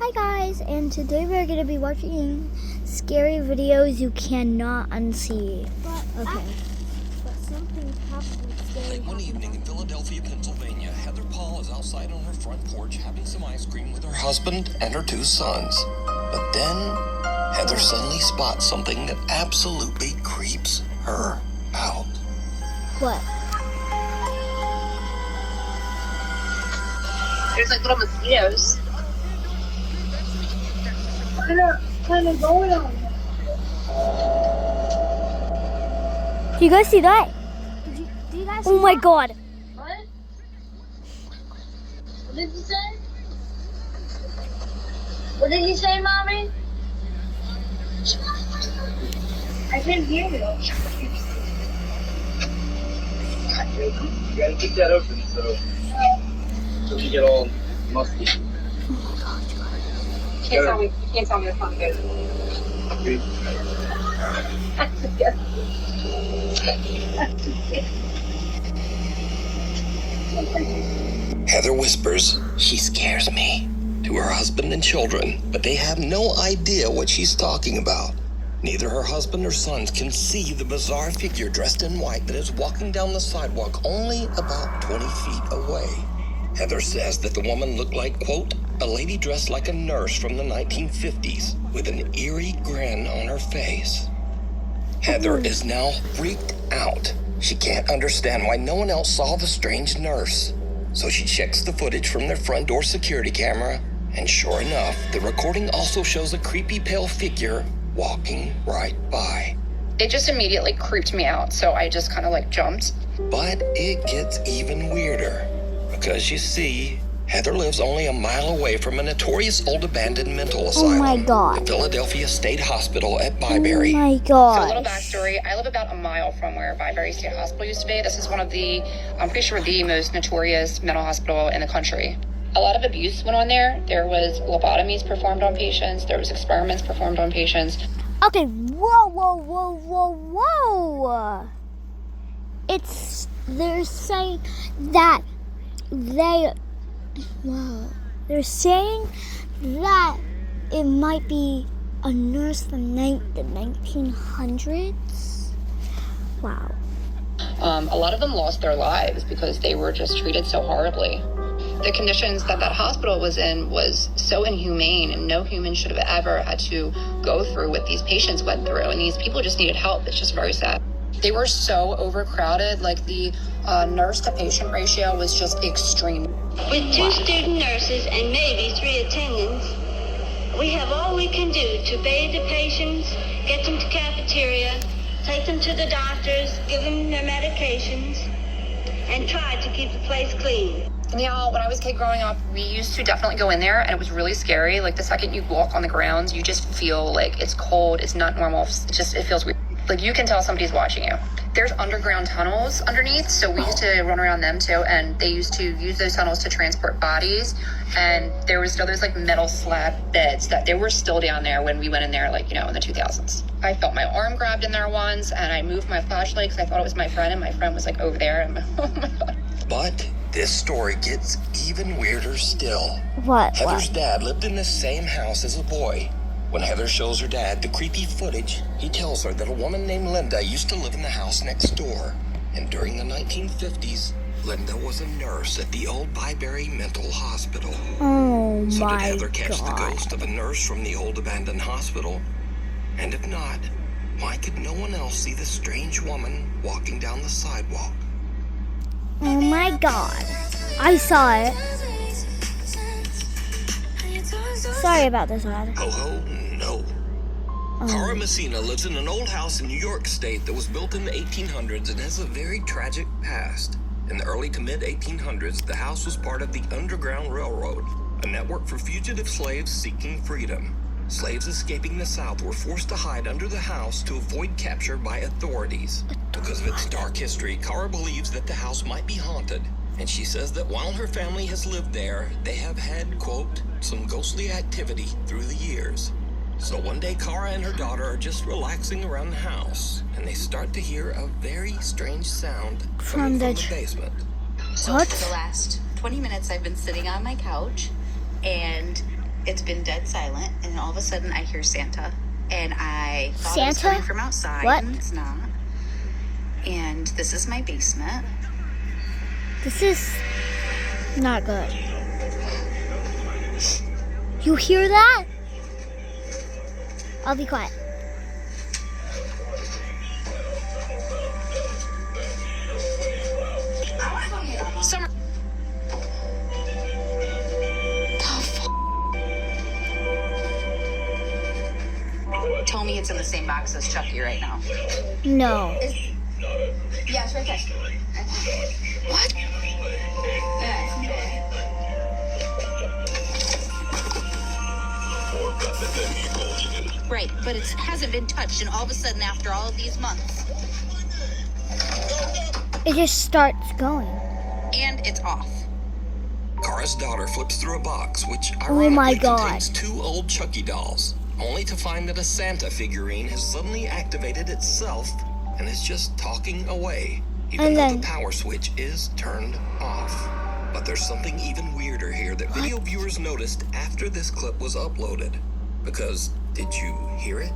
Hi guys, and today we're going to be watching scary videos you cannot unsee. Okay. But something happened scary. Late one evening in Philadelphia, Pennsylvania, Heather Paul is outside on her front porch having some ice cream with her husband and her 2 sons. But then, Heather suddenly spots something that absolutely creeps her out. What? There's like little mosquitoes. Kind of going on. Do you guys see that? Do you guys Oh my god. What? What did you say? What did you say, Mommy? I can't hear you. You gotta keep that open so you get all musky. You can't tell me the phone goes. Heather whispers, "She scares me," to her husband and children, but they have no idea what she's talking about. Neither her husband or sons can see the bizarre figure dressed in white that is walking down the sidewalk only about 20 feet away. Heather says that the woman looked like, quote, a lady dressed like a nurse from the 1950s with an eerie grin on her face. Heather is now freaked out. She can't understand why no one else saw the strange nurse. So she checks the footage from their front door security camera, and sure enough, the recording also shows a creepy pale figure walking right by. It just immediately creeped me out, so I just kind of like jumped. But it gets even weirder, because you see, Heather lives only a mile away from a notorious old abandoned mental asylum. Oh my god. The Philadelphia State Hospital at Byberry. Oh my So a little god. backstory, I live about a mile from where Byberry State Hospital used to be. This is one of the, I'm pretty sure, the most notorious mental hospital in the country. A lot of abuse went on there. There was lobotomies performed on patients. There was experiments performed on patients. Okay, whoa. They're saying that they're saying that it might be a nurse from the 1900s. Wow. A lot of them lost their lives because they were just treated so horribly. The conditions that hospital was in was so inhumane, and no human should have ever had to go through what these patients went through. And these people just needed help. It's just very sad. They were so overcrowded. Like the nurse to patient ratio was just extreme. With 2 student nurses and maybe 3 attendants, we have all we can do to bathe the patients, get them to cafeteria, take them to the doctors, give them their medications, and try to keep the place clean. And when I was a kid growing up, we used to definitely go in there, and it was really scary. Like the second you walk on the grounds, you just feel like it's cold, it's not normal. It feels weird. Like you can tell somebody's watching you. There's underground tunnels underneath, so we used to run around them too, and they used to use those tunnels to transport bodies. And there was still those like metal slab beds that they were still down there when we went in there, like, in the 2000s. I felt my arm grabbed in there once, and I moved my flashlight because I thought it was my friend, and my friend was like over there. And oh my god. But this story gets even weirder still. What? Heather's dad lived in the same house as a boy. When Heather shows her dad the creepy footage, he tells her that a woman named Linda used to live in the house next door. And during the 1950s, Linda was a nurse at the old Byberry Mental Hospital. Oh So did my Heather catch the god. ghost of a nurse from the old abandoned hospital? And if not, why could no one else see the strange woman walking down the sidewalk? Oh my god. I saw it. Sorry about this, lad. Ho, no. Cara Messina lives in an old house in New York State that was built in the 1800s and has a very tragic past. In the early to mid-1800s, the house was part of the Underground Railroad, a network for fugitive slaves seeking freedom. Slaves escaping the South were forced to hide under the house to avoid capture by authorities. Because of its dark history, Cara believes that the house might be haunted. And she says that while her family has lived there, they have had, quote, some ghostly activity through the years. So one day, Cara and her daughter are just relaxing around the house, and they start to hear a very strange sound coming from the basement. So for the last 20 minutes, I've been sitting on my couch, and it's been dead silent, and all of a sudden I hear Santa, and I thought it was Santa? coming from outside, What? and it's not. And this is my basement. This is not good. You hear that? I'll be quiet. Summer. Tell me it's in the same box as Chucky right now. No. Yeah, it's right there. What? Right, but it hasn't been touched, and all of a sudden, after all of these months, It just starts going. and it's off. Kara's daughter flips through a box, which Oh my ironically God. contains 2 old Chucky dolls, only to find that a Santa figurine has suddenly activated itself and is just talking away, even And though then- the power switch is turned off. But there's something even weirder here that video viewers noticed after this clip was uploaded. Because, did you hear it?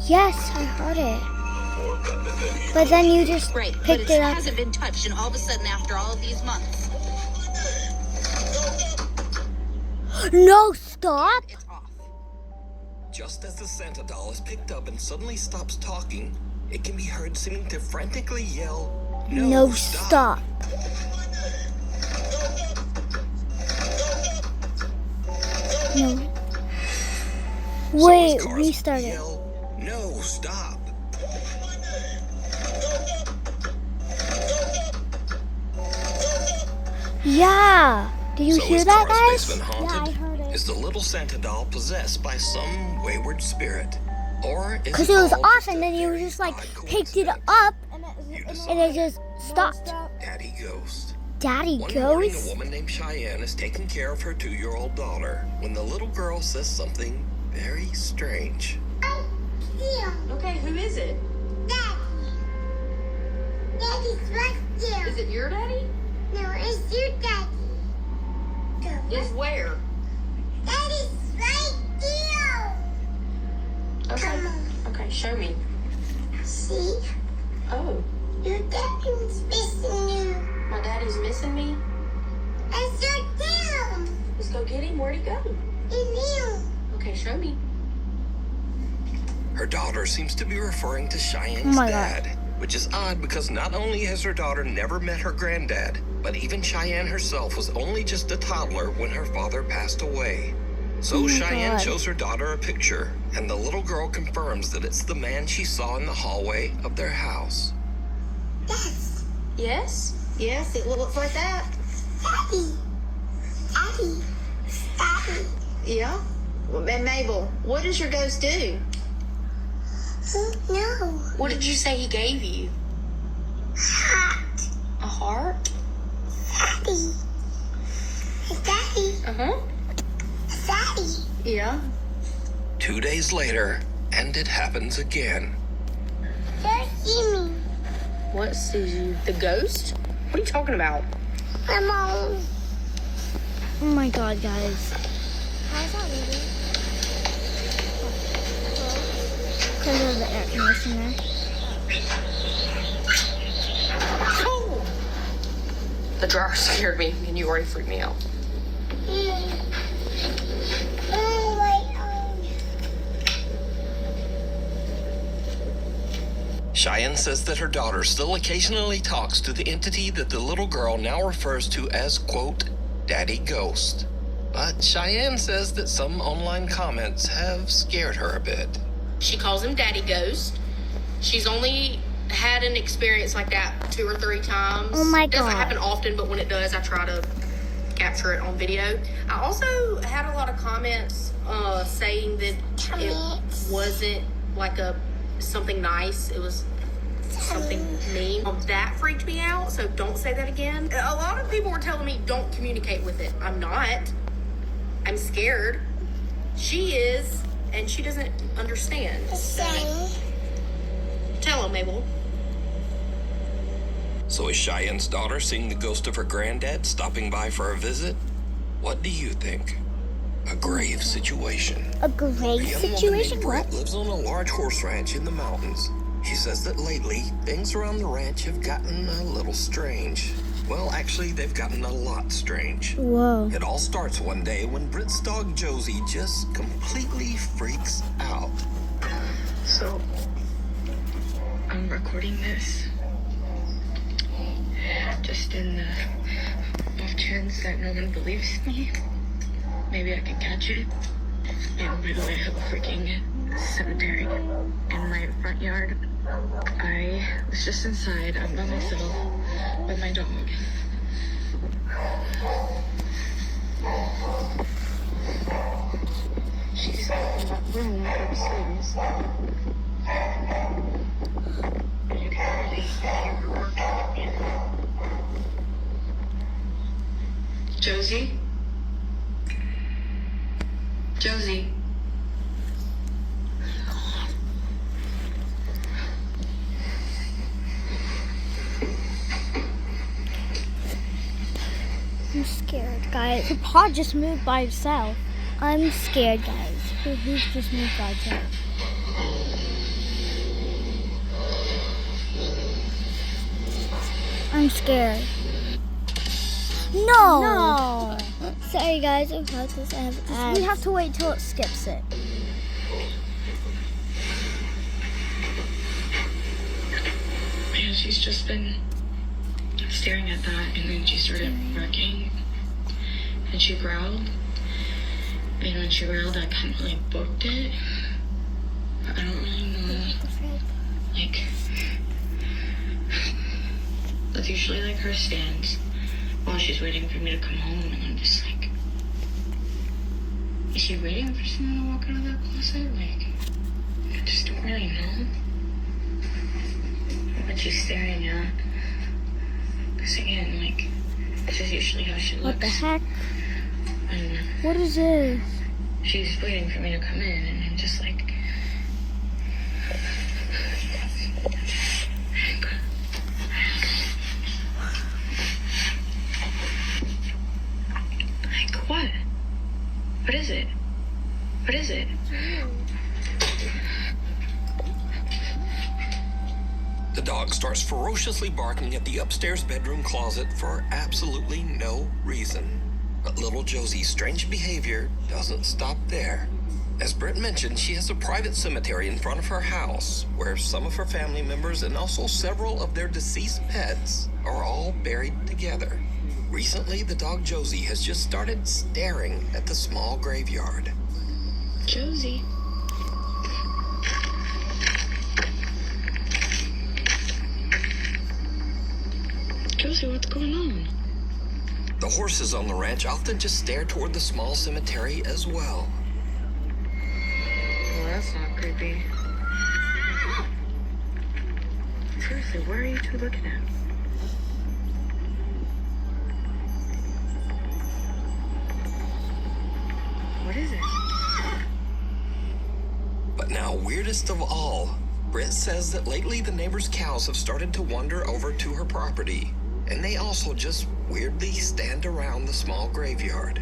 Yes, I heard it. But then you just Right, but picked it it up. hasn't been touched, and all of a sudden, after all of these months, No, stop. it's off. Just as the Santa doll is picked up and suddenly stops talking, it can be heard seeming to frantically yell, No, stop. No. So Wait, is Kara's restart it. yell, no, stop. Yeah. Do you So hear is that, Kara's guys? basement Yeah, I haunted? heard it. Is the little Santa doll possessed by some wayward spirit? Or is Because it was all off just and a then you very just like odd picked it coincidence? up And and it just stopped. Daddy Ghost. Daddy One morning, a Ghost? woman named Cheyenne is taking care of her 2-year-old daughter when the little girl says something very strange. Okay, who is it? Daddy's right there. Is it your daddy? No, it's your daddy. Is where? Daddy's right there. Okay. Come on. Okay, show me. See? Oh, Your daddy's missing you. my daddy's missing me? It's your tail. Let's go get him. Where'd he go? In you. Okay, show me. Her daughter seems to be referring to Oh Cheyenne's my dad, which is odd because not only has her daughter never met her granddad, but even Cheyenne herself was only just a toddler when her father passed away. So Oh my Cheyenne God. shows her daughter a picture, and the little girl confirms that it's the man she saw in the hallway of their house. Yes. Yes? Yes, it looks like that. Daddy. Daddy. Daddy. Yeah? And Mabel, what does your ghost do? No. What did you say he gave you? Hot. A heart? Daddy. Daddy. Uh-huh. Daddy. Yeah. 2 days later, and it happens again. Don't see me. What sees you? The ghost? What are you talking about? Come on. Oh my God, guys. How's that reading? Because of the air conditioner. The dryer scared me, and you already freaked me out. Oh my own. Cheyenne says that her daughter still occasionally talks to the entity that the little girl now refers to as, quote, Daddy Ghost. But Cheyenne says that some online comments have scared her a bit. She calls him Daddy Ghost. She's only had an experience like that 2 or 3 times. Oh my It doesn't God. happen often, but when it does, I try to capture it on video. I also had a lot of comments saying that it wasn't like something nice. It was something mean. That freaked me out, so don't say that again. A lot of people were telling me don't communicate with it. I'm not. I'm scared. She is, and she doesn't understand. Same. Tell him, Mabel. So is Cheyenne's daughter seeing the ghost of her granddad stopping by for a visit? What do you think? A grave situation. A grave A young woman situation? named What? Britt lives on a large horse ranch in the mountains. She says that lately, things around the ranch have gotten a little strange. Well, actually, they've gotten a lot strange. Whoa. It all starts one day when Britt's dog Josie just completely freaks out. So, I'm recording this just in the off chance that no one believes me. Maybe I can catch it. And by the way, I have a freaking cemetery in my front yard. I was just inside. I'm by myself with my dog. She's in that room upstairs. You can really hear her working. Josie? Josie? I'm scared, guys. The pod just moved by itself. I'm scared, guys. Who's just moved by itself? I'm scared. No! No. Sorry, guys. About this. I have ads. We have to wait till it skips it. Man, she's just been staring at that, and then she started barking, and she growled. And when she growled, I kind of like booked it. But I don't really know. Like, that's usually like her stance while she's waiting for me to come home, and I'm just like, is she waiting for someone to walk out of that closet? Like, I just don't really know what she's staring at. Because again, like, this is usually how she looks. What the heck? And What is this? she's waiting for me to come in, and I'm just like, what? What is it? What is it? The dog starts ferociously barking at the upstairs bedroom closet for absolutely no reason. But little Josie's strange behavior doesn't stop there. As Britt mentioned, she has a private cemetery in front of her house where some of her family members and also several of their deceased pets are all buried together. Recently, the dog Josie has just started staring at the small graveyard. Josie. Josie, what's going on? The horses on the ranch often just stare toward the small cemetery as well. Well, that's not creepy. Seriously, what are you two looking at? What is it? But now, weirdest of all, Britt says that lately the neighbors' cows have started to wander over to her property, and they also just weirdly stand around the small graveyard.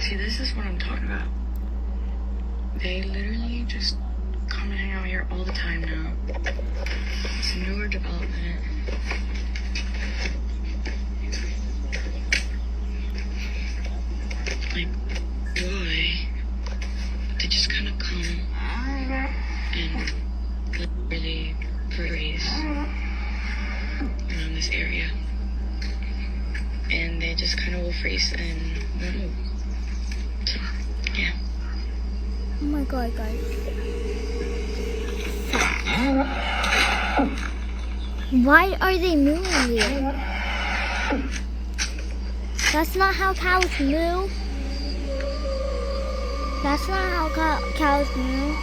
See, this is what I'm talking about. They literally just come and hang out here all the time now. It's a newer development. Like, why? They just kind of come and literally graze around this area. And they just kind of will freeze and won't move. So, yeah. Oh my god, guys. Why are they mooing here? That's not how cows moo. That's not how cows moo.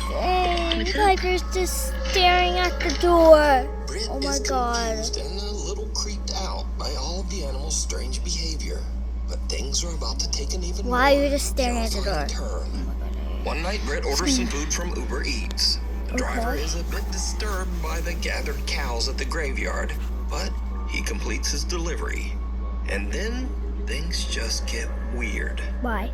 Dang, Piper's just staring at the door. Britt Oh my is god. confused and a little creeped out by all of the animals' strange behavior. But things are about to take an even Why are more you just staring at the door? terrifying turn. One night, Britt orders some food from Uber Eats. The driver Okay. is a bit disturbed by the gathered cows at the graveyard, but he completes his delivery. And then things just get weird. Why?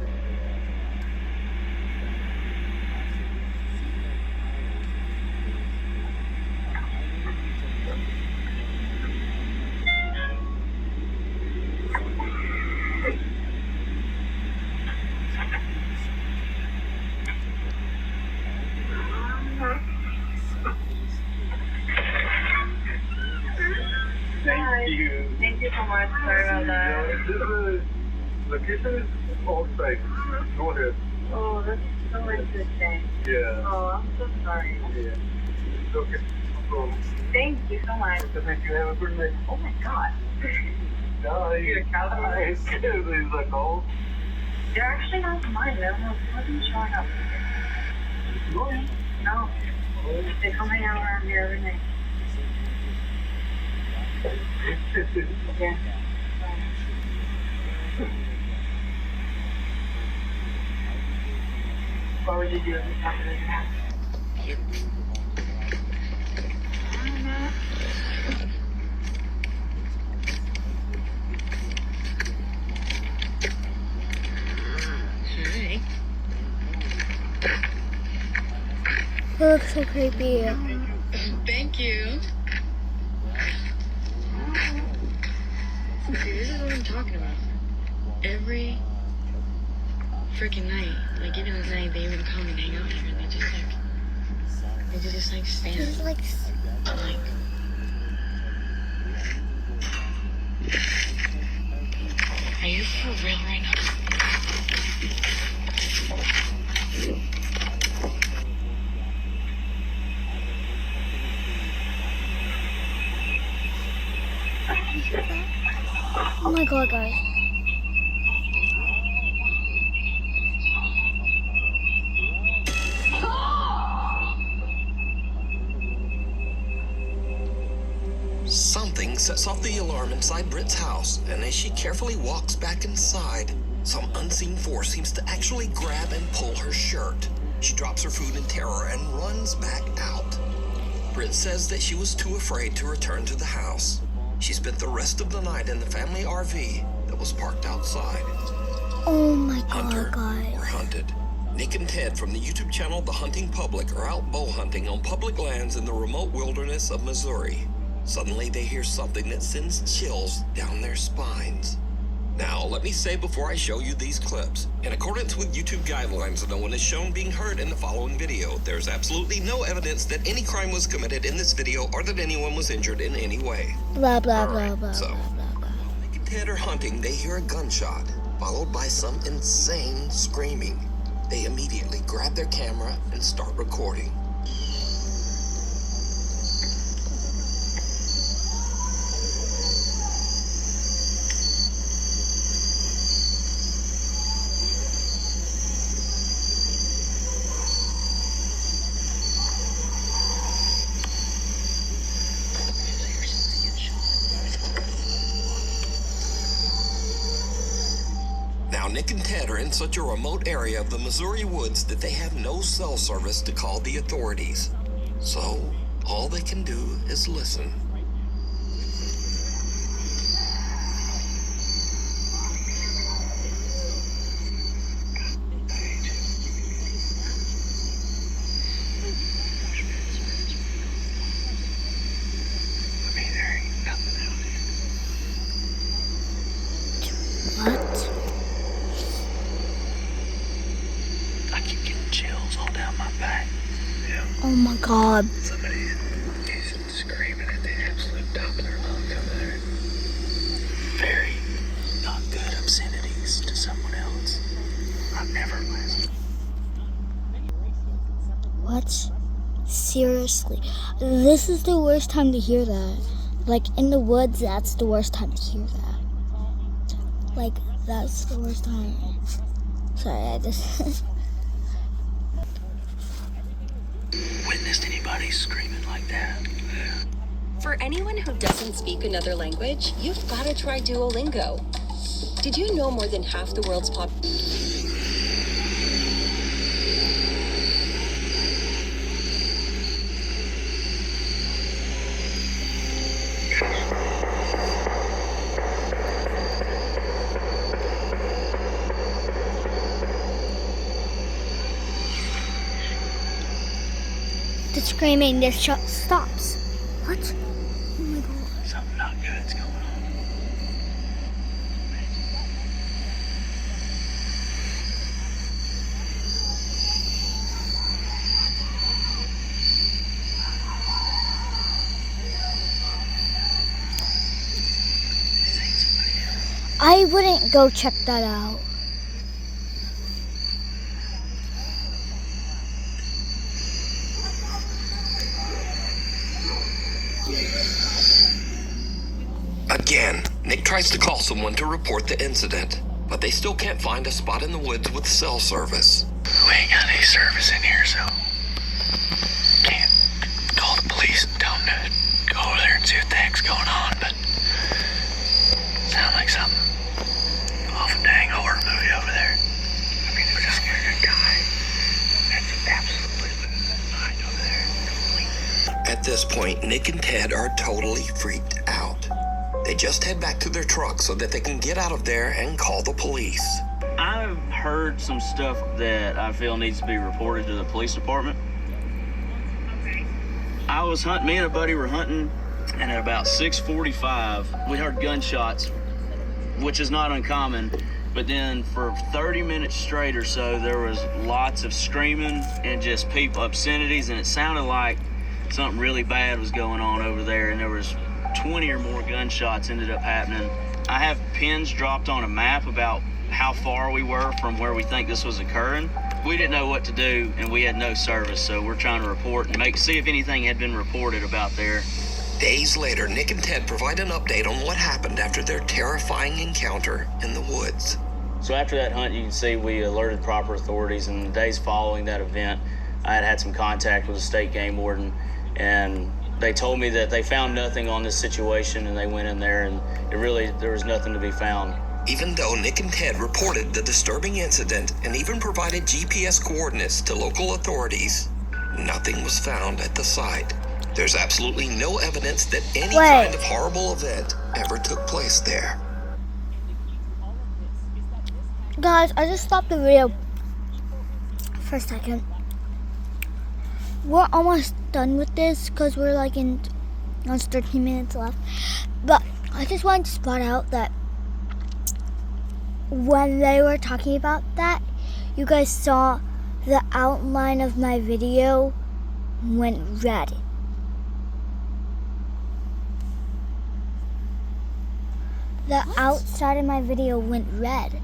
Thank you so much. Sorry about that. The kitchen is all safe. Go ahead. Oh, that's so interesting. Yeah. Oh, I'm so sorry. Yeah. It's okay. Thank you so much. Thank you. Have a good night. Oh my god. No, You're a cowboy? He's like, oh. They're actually not mine. They're not showing up. Go ahead. No. They come hang out around here every night. Yeah. What would you do if it happened in your house? I don't know. It looks so creepy. Thank you. See, this is what I'm talking about. Every freaking night, like even at night, they even come and hang out here. They just like stand. It's like And, like, are you for real right now? oh my god, guys. Something sets off the alarm inside Britt's house, and as she carefully walks back inside, some unseen force seems to actually grab and pull her shirt. She drops her food in terror and runs back out. Britt says that she was too afraid to return to the house. She spent the rest of the night in the family RV that was parked outside. Oh my Hunter god, or guys. hunted. Nick and Ted from the YouTube channel The Hunting Public are out bow hunting on public lands in the remote wilderness of Missouri. Suddenly they hear something that sends chills down their spines. Now, let me say before I show you these clips, in accordance with YouTube guidelines, no one is shown being hurt in the following video. There's absolutely no evidence that any crime was committed in this video or that anyone was injured in any way. Blah, blah, blah, Alright, blah, so- blah, blah, blah. Nick and Ted are hunting, they hear a gunshot, followed by some insane screaming. They immediately grab their camera and start recording. Now, Nick and Ted are in such a remote area of the Missouri woods that they have no cell service to call the authorities. So, all they can do is listen. What? I keep getting chills all down my back. Oh my god. Somebody is screaming at the absolute top of their lungs over there. Very not good obscenities to someone else. I've never listened. What? Seriously. This is the worst time to hear that. Like, in the woods, that's the worst time to hear that. Like, that's the worst time. Sorry, I just... Witnessed anybody screaming like that? For anyone who doesn't speak another language, you've got to try Duolingo. Did you know more than half the world's the screaming, the shot stops. What? Oh my god. Something not good's going on. I wouldn't go check that out. Again, Nick tries to call someone to report the incident, but they still can't find a spot in the woods with cell service. We ain't got any service in here, so can't call the police and tell them to go over there and see what the heck's going on, but sound like something off a dang horror movie over there. I mean, we're just scared of a guy. That's absolutely fine over there. At this point, Nick and Ted are totally freaked out. They just head back to their truck so that they can get out of there and call the police. I've heard some stuff that I feel needs to be reported to the police department. I was hunting, me and a buddy were hunting, and at about 6:45, we heard gunshots, which is not uncommon. But then for 30 minutes straight or so, there was lots of screaming and just people, obscenities, and it sounded like something really bad was going on over there, and there was 20 or more gunshots ended up happening. I have pins dropped on a map about how far we were from where we think this was occurring. We didn't know what to do, and we had no service, so we're trying to report and see if anything had been reported about there. Days later, Nick and Ted provide an update on what happened after their terrifying encounter in the woods. So after that hunt, you can see we alerted proper authorities, and the days following that event, I had some contact with the state game warden, and they told me that they found nothing on this situation, and they went in there, and there was nothing to be found. Even though Nick and Ted reported the disturbing incident and even provided GPS coordinates to local authorities, nothing was found at the site. There's absolutely no evidence that any kind of horrible event ever took place there. Guys, I just stopped the video for a second. We're almost done with this because we're like in almost 13 minutes left. But I just wanted to spot out that when they were talking about that, you guys saw the outline of my video went red. The outside of my video went red.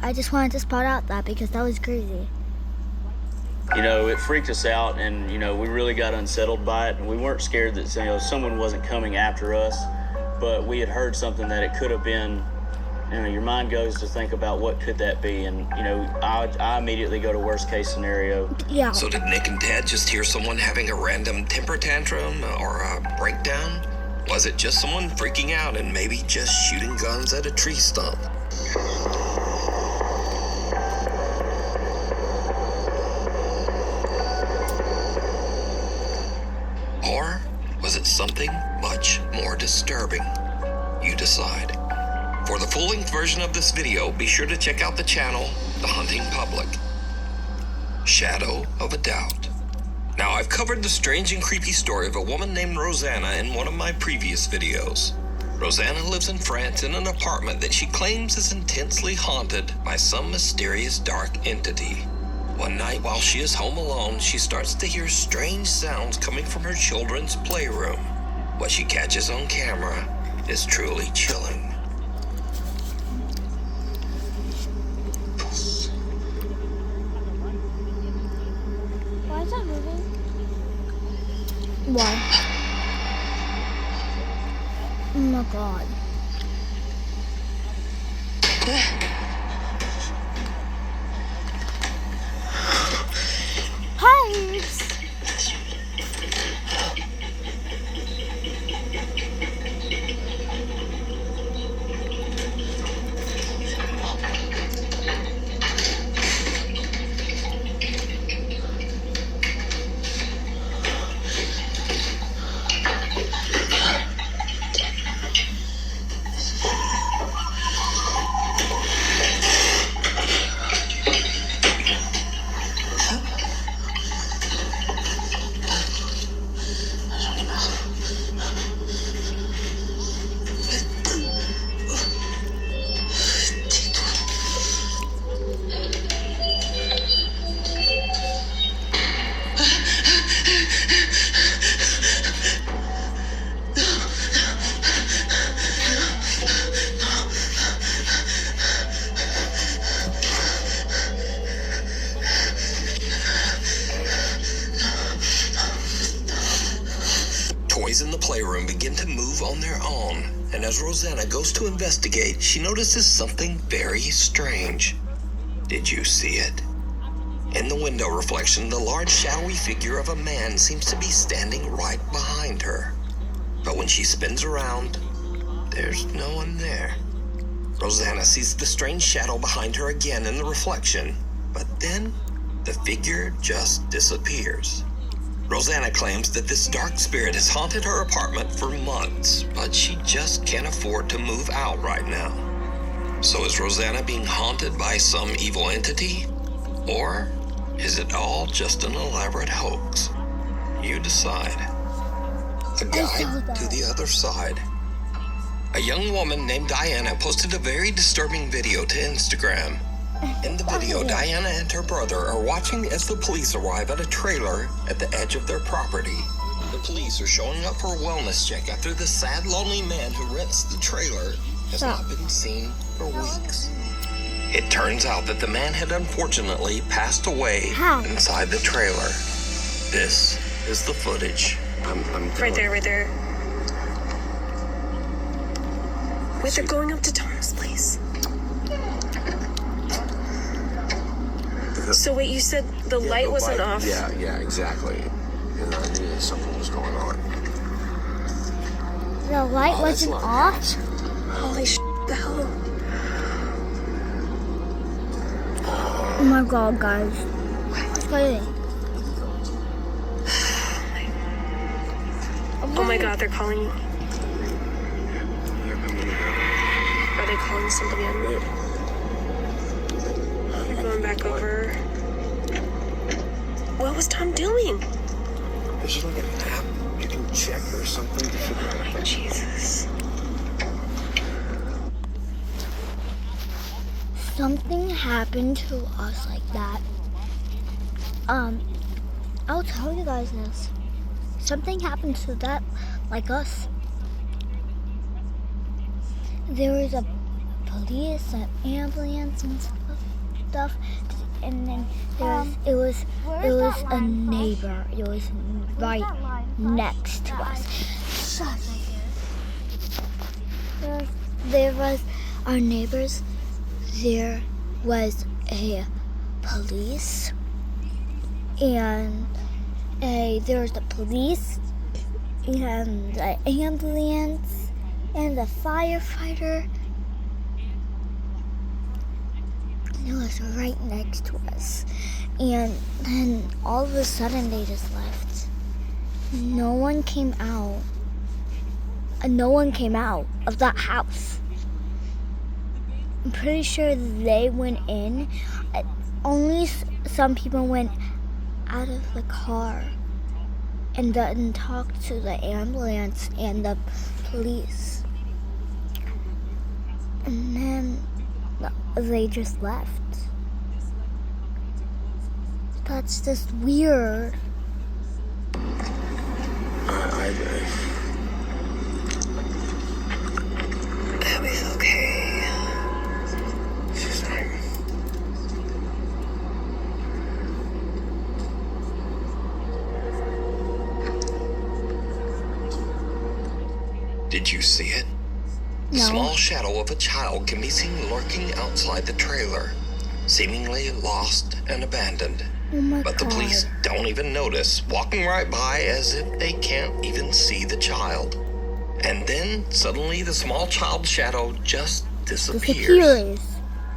I just wanted to spot out that because that was crazy. You know, it freaked us out, and, you know, we really got unsettled by it, and we weren't scared that, you know, someone wasn't coming after us, but we had heard something that it could have been. You know, your mind goes to think about what could that be, and, you know, I immediately go to worst case scenario. Yeah. So did Nick and Ted just hear someone having a random temper tantrum or a breakdown? Was it just someone freaking out and maybe just shooting guns at a tree stump? Or was it something much more disturbing? You decide. For the full-length version of this video, be sure to check out the channel, The Hunting Public. Shadow of a Doubt. Now, I've covered the strange and creepy story of a woman named Rosanna in one of my previous videos. Rosanna lives in France in an apartment that she claims is intensely haunted by some mysterious dark entity. One night while she is home alone, she starts to hear strange sounds coming from her children's playroom. What she catches on camera is truly chilling. Why is that moving? Why? Oh my god. Pipes! playroom begin to move on their own, and as Rosanna goes to investigate, she notices something very strange. Did you see it? In the window reflection, the large shadowy figure of a man seems to be standing right behind her. But when she spins around, there's no one there. Rosanna sees the strange shadow behind her again in the reflection, but then the figure just disappears. Rosanna claims that this dark spirit has haunted her apartment for months, but she just can't afford to move out right now. So is Rosanna being haunted by some evil entity? Or is it all just an elaborate hoax? You decide. A guide to the other side. A young woman named Diana posted a very disturbing video to Instagram. In the video, Diana and her brother are watching as the police arrive at a trailer at the edge of their property. The police are showing up for a wellness check after the sad, lonely man who rents the trailer has not been seen for weeks. It turns out that the man had unfortunately passed away inside the trailer. This is the footage. Right there. Wait, they're going up to Tom's place. So wait, you said the light wasn't off? Yeah, exactly. And I knew that something was going on. The light wasn't off? Holy the hell? Oh my god, guys. What's going on? Oh my god, they're calling. Are they calling somebody on me? They're going back over. What was Tom doing? Is there like an app you can check or something to figure out? Oh my Jesus. Something happened to us like that. I'll tell you guys this. Something happened to that like us. There was a police, an ambulance and stuff, and then it was a neighbor. It was right next to us. There was our neighbors. There was a police, and there was the police, and the ambulance, and the firefighter. It was right next to us. And then all of a sudden they just left. No one came out. No one came out of that house. I'm pretty sure they went in. Only some people went out of the car and then talked to the ambulance and the police. And then they just left. That's just weird. Abby's okay. She's fine. Did you see it? The small shadow of a child can be seen lurking outside the trailer, seemingly lost and abandoned. Oh my But the God. police don't even notice, walking right by as if they can't even see the child. And then suddenly the small child shadow just disappears.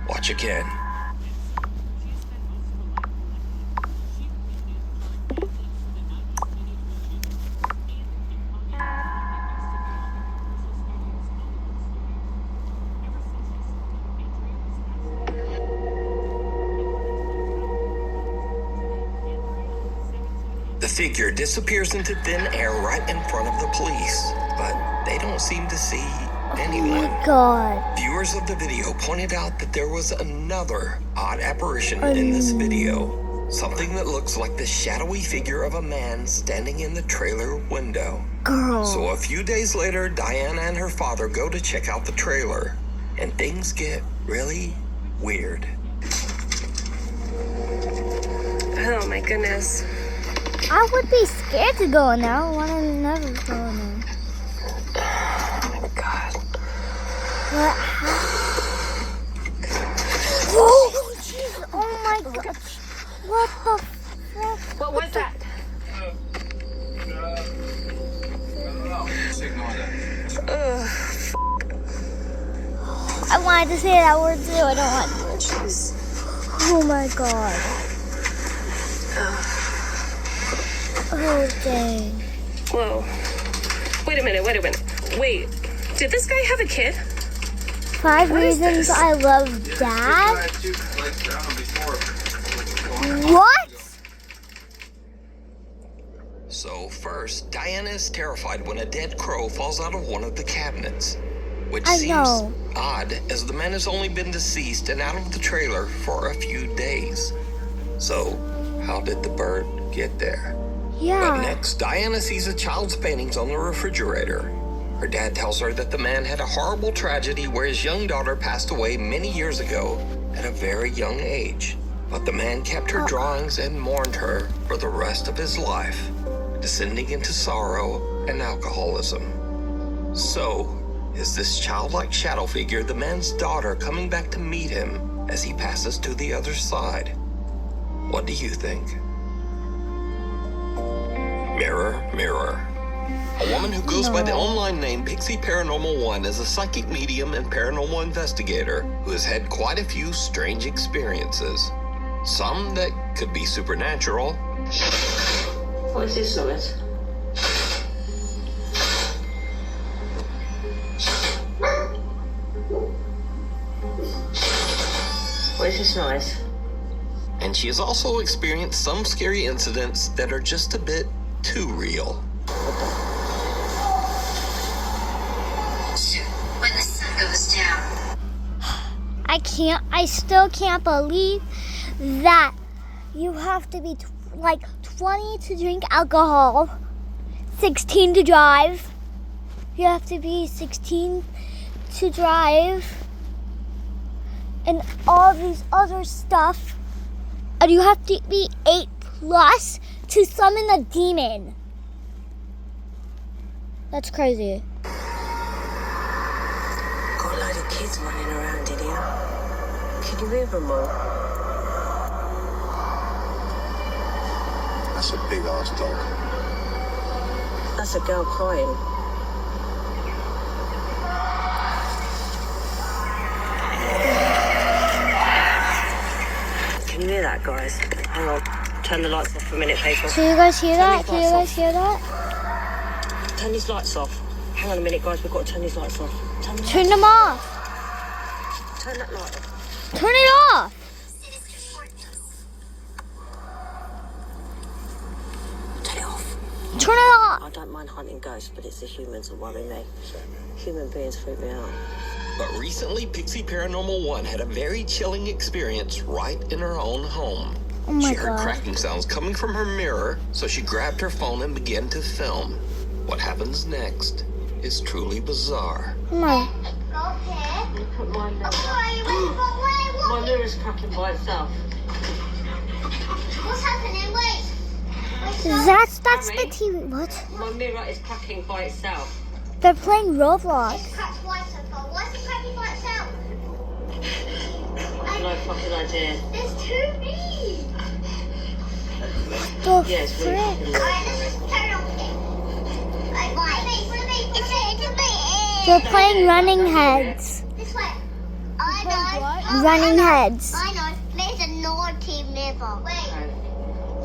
Watch again. The figure disappears into thin air right in front of the police, but they don't seem to see anyone. Oh my God. Viewers of the video pointed out that there was another odd apparition in this video. Something that looks like the shadowy figure of a man standing in the trailer window. Girl. So a few days later, Diana and her father go to check out the trailer, and things get really weird. Oh my goodness. I would be scared to go in there. I want to never go in there. What? Oh, jeez. Oh my god. What the frick? What was that? I wanted to say that word too. I don't want to. Oh my god. Oh dang. Whoa. Wait a minute. Wait, did this guy have a kid? 5 reasons I love Dad? What? So first, Diana is terrified when a dead crow falls out of one of the cabinets, which I seems know. odd as the man has only been deceased and out of the trailer for a few days. So, how did the bird get there? But Yeah. next, Diana sees a child's paintings on the refrigerator. Her dad tells her that the man had a horrible tragedy where his young daughter passed away many years ago at a very young age. But the man kept her drawings and mourned her for the rest of his life, descending into sorrow and alcoholism. So, is this childlike shadow figure the man's daughter coming back to meet him as he passes to the other side? What do you think? Mirror, mirror. A woman who goes by the online name Pixie Paranormal 1 is a psychic medium and paranormal investigator who has had quite a few strange experiences. Some that could be supernatural. What is this noise? What is this noise? And she has also experienced some scary incidents that are just a bit too real. When the sun goes down. I still can't believe that you have to be like 20 to drink alcohol, 16 to drive. You have to be 16 to drive, and all these other stuff. And you have to be 8+ to summon a demon. That's crazy. Got a load of kids running around in here. Can you hear them all? That's a big ass dog. That's a girl crying. Can you hear that, guys? Hang on. Turn the lights off for a minute, people. Can you guys hear that? Can you guys hear that? Turn these lights off. Hang on a minute, guys. We've got to turn these lights off. Turn them off. Turn that light off. Turn it off. Turn it off. Turn it off. I don't mind hunting ghosts, but it's the humans that worry me. Human beings freak me out. But recently, Pixie Paranormal 1 had a very chilling experience right in her own home. Oh my She heard God. cracking sounds coming from her mirror, so she grabbed her phone and began to film. What happens next is truly bizarre. Oh my. Look at my mirror. My mirror's cracking by itself. What's happening? Wait. That's the TV. What? My mirror is cracking by itself. They're playing Roblox. It's cracked twice so far. Why is it cracking by itself? I've no fucking idea. There's too many. The Yeah, it's really frick? fucking Alright, let's just turn it off again. Right, follow me. They're playing Running Heads. This way. I know. Running Heads. I know. There's a naughty mirror. Wait.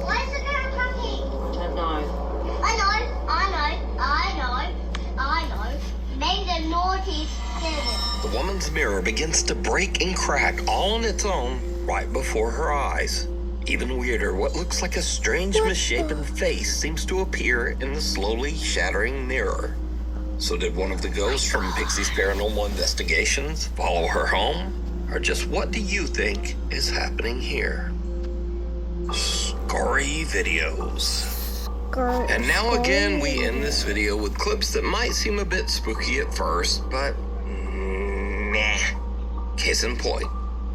Why is the girl cracking? I don't know. I know. There's a naughty spirit. The woman's mirror begins to break and crack all on its own right before her eyes. Even weirder, what looks like a strange misshapen face seems to appear in the slowly shattering mirror. So did one of the ghosts from Pixie's Paranormal Investigations follow her home? Or just what do you think is happening here? Scary videos. And now again, we end this video with clips that might seem a bit spooky at first, but nah. Case in point,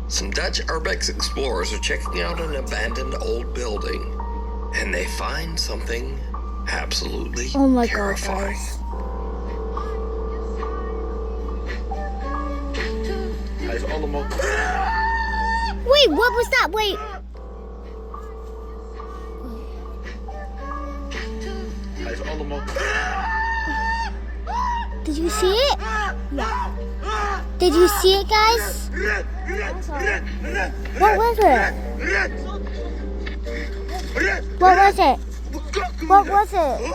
some Dutch urbex explorers are checking out an abandoned old building, and they find something absolutely Oh my God, terrifying. guys. allemaal. Wait, what was that? Wait. Hij is allemaal. Did you see it? Yeah. Did you see it, guys? What was it? What was it? What was it?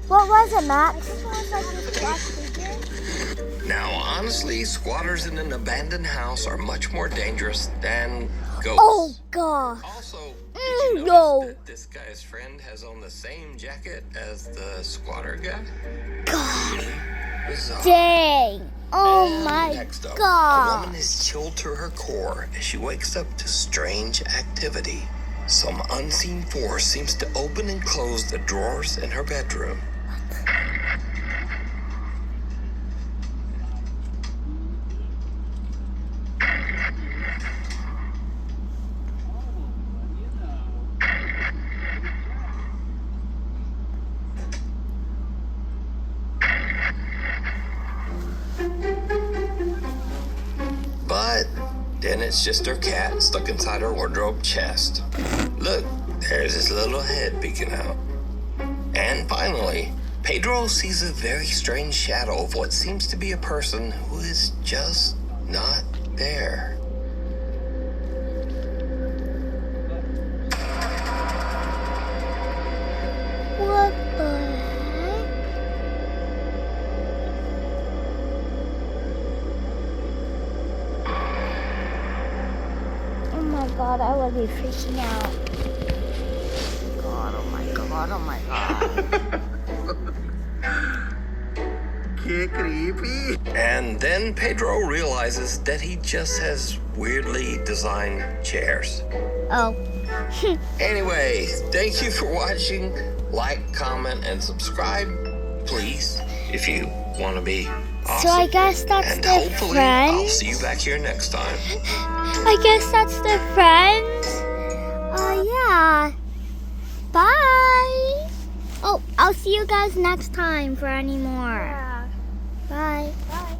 What was it, Max? Now, honestly, squatters in an abandoned house are much more dangerous than ghosts. Oh, God. Also, No. that this guy's friend has on the same jacket as the squatter guy? God. Bizarre. Dang. Oh, my Next up, a God. woman is chilled to her core as she wakes up to strange activity. Some unseen force seems to open and close the drawers in her bedroom. But then it's just her cat stuck inside her wardrobe chest. Look, there's his little head peeking out. And finally, Pedro sees a very strange shadow of what seems to be a person who is just not there. What the heck? Oh my God, I would be freaking out. God, oh my God, oh my God. Get creepy. And then Pedro realizes that he just has weirdly designed chairs. Oh. Anyway, thank you for watching. Like, comment, and subscribe, please, if you want to be awesome. So I guess that's and the hopefully I'll friends. see you back here next time. I guess that's the friends. Yeah. Bye. Oh, I'll see you guys next time for any more. Yeah. Bye. Bye.